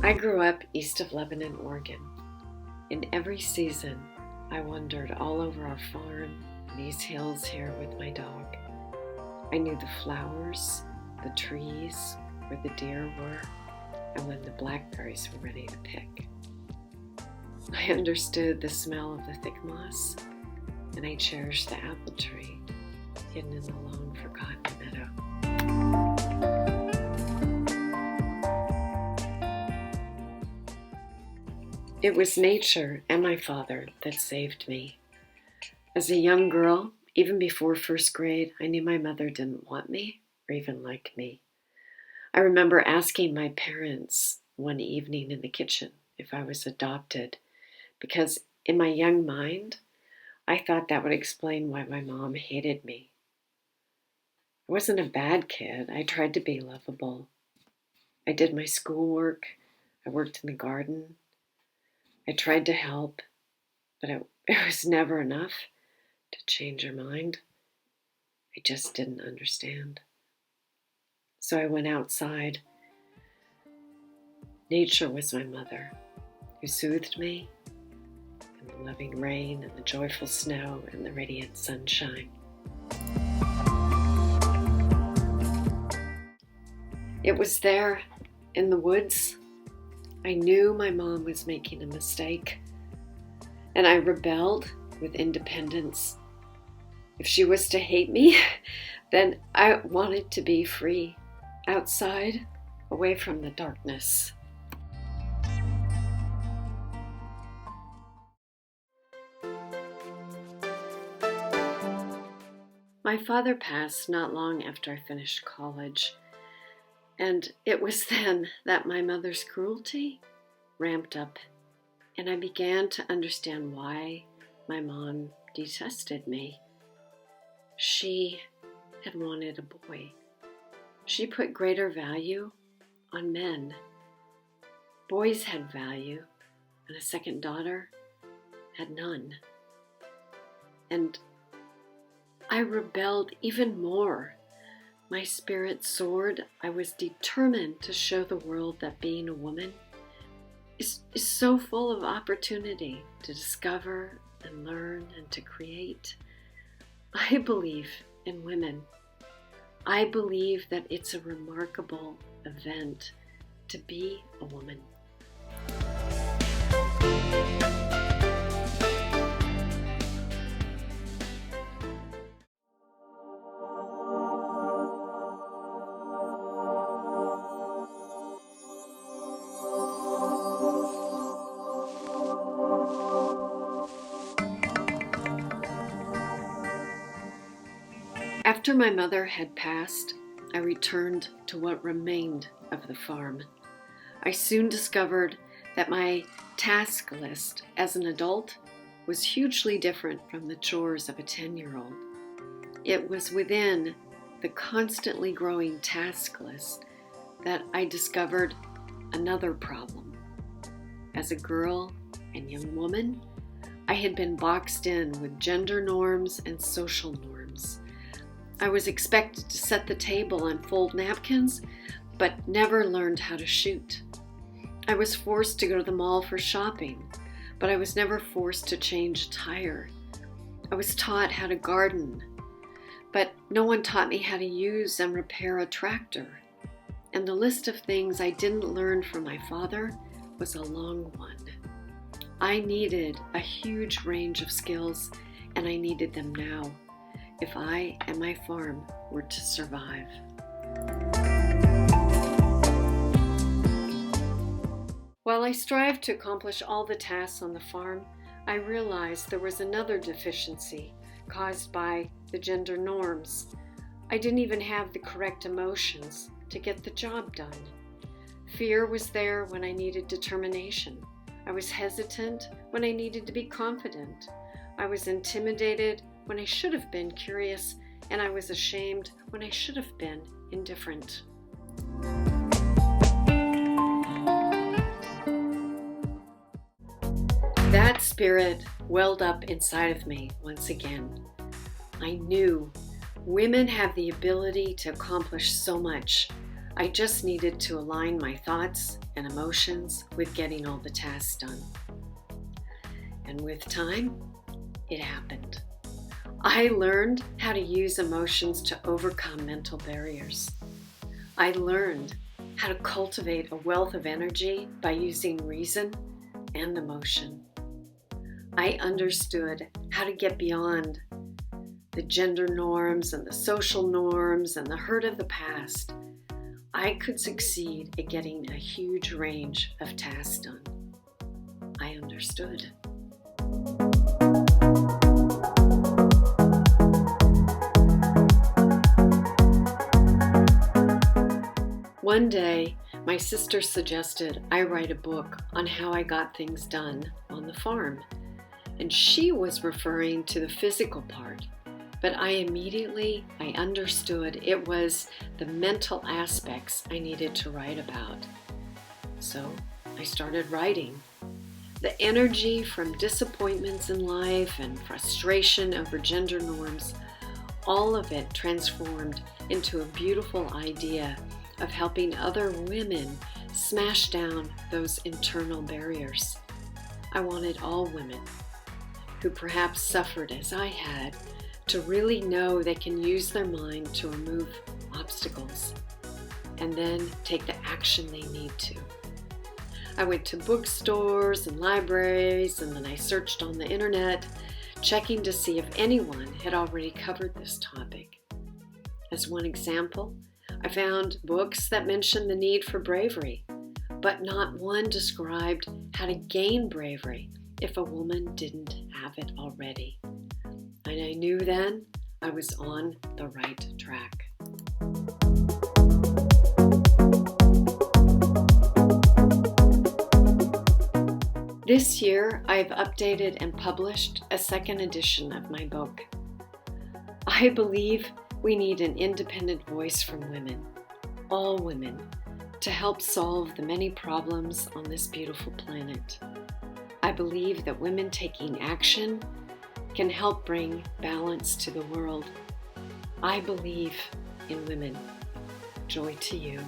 I grew up east of Lebanon, Oregon. In every season, I wandered all over our farm and these hills here with my dog. I knew the flowers, the trees, where the deer were, and when the blackberries were ready to pick. I understood the smell of the thick moss, and I cherished the apple tree hidden in the long forgotten meadow. It was nature and my father that saved me. As a young girl, even before first grade, I knew my mother didn't want me or even like me. I remember asking my parents one evening in the kitchen if I was adopted, because in my young mind, I thought that would explain why my mom hated me. I wasn't a bad kid. I tried to be lovable. I did my schoolwork. I worked in the garden. I tried to help, but it was never enough to change her mind. I just didn't understand. So I went outside. Nature was my mother, who soothed me, and the loving rain and the joyful snow and the radiant sunshine. It was there in the woods. I knew my mom was making a mistake, and I rebelled with independence. If she was to hate me, then I wanted to be free, outside, away from the darkness. My father passed not long after I finished college. And it was then that my mother's cruelty ramped up, and I began to understand why my mom detested me. She had wanted a boy. She put greater value on men. Boys had value, and a second daughter had none. And I rebelled even more. My spirit soared. I was determined to show the world that being a woman is so full of opportunity to discover and learn and to create. I believe in women. I believe that it's a remarkable event to be a woman. After my mother had passed, I returned to what remained of the farm. I soon discovered that my task list as an adult was hugely different from the chores of a 10-year-old. It was within the constantly growing task list that I discovered another problem. As a girl and young woman, I had been boxed in with gender norms and social norms. I was expected to set the table and fold napkins, but never learned how to shoot. I was forced to go to the mall for shopping, but I was never forced to change a tire. I was taught how to garden, but no one taught me how to use and repair a tractor. And the list of things I didn't learn from my father was a long one. I needed a huge range of skills, and I needed them now, if I and my farm were to survive. While I strived to accomplish all the tasks on the farm, I realized there was another deficiency caused by the gender norms. I didn't even have the correct emotions to get the job done. Fear was there when I needed determination. I was hesitant when I needed to be confident. I was intimidated when I should have been curious, and I was ashamed when I should have been indifferent. That spirit welled up inside of me once again. I knew women have the ability to accomplish so much. I just needed to align my thoughts and emotions with getting all the tasks done. And with time, it happened. I learned how to use emotions to overcome mental barriers. I learned how to cultivate a wealth of energy by using reason and emotion. I understood how to get beyond the gender norms and the social norms and the hurt of the past. I could succeed at getting a huge range of tasks done. I understood. One day, my sister suggested I write a book on how I got things done on the farm. And she was referring to the physical part. But I understood it was the mental aspects I needed to write about. So I started writing. The energy from disappointments in life and frustration over gender norms, all of it transformed into a beautiful idea of helping other women smash down those internal barriers. I wanted all women who perhaps suffered as I had to really know they can use their mind to remove obstacles and then take the action they need to. I went to bookstores and libraries, and then I searched on the internet, checking to see if anyone had already covered this topic. As one example, I found books that mentioned the need for bravery, but not one described how to gain bravery if a woman didn't have it already. And I knew then I was on the right track. This year, I've updated and published a second edition of my book. I believe we need an independent voice from women, all women, to help solve the many problems on this beautiful planet. I believe that women taking action can help bring balance to the world. I believe in women. Joy to you.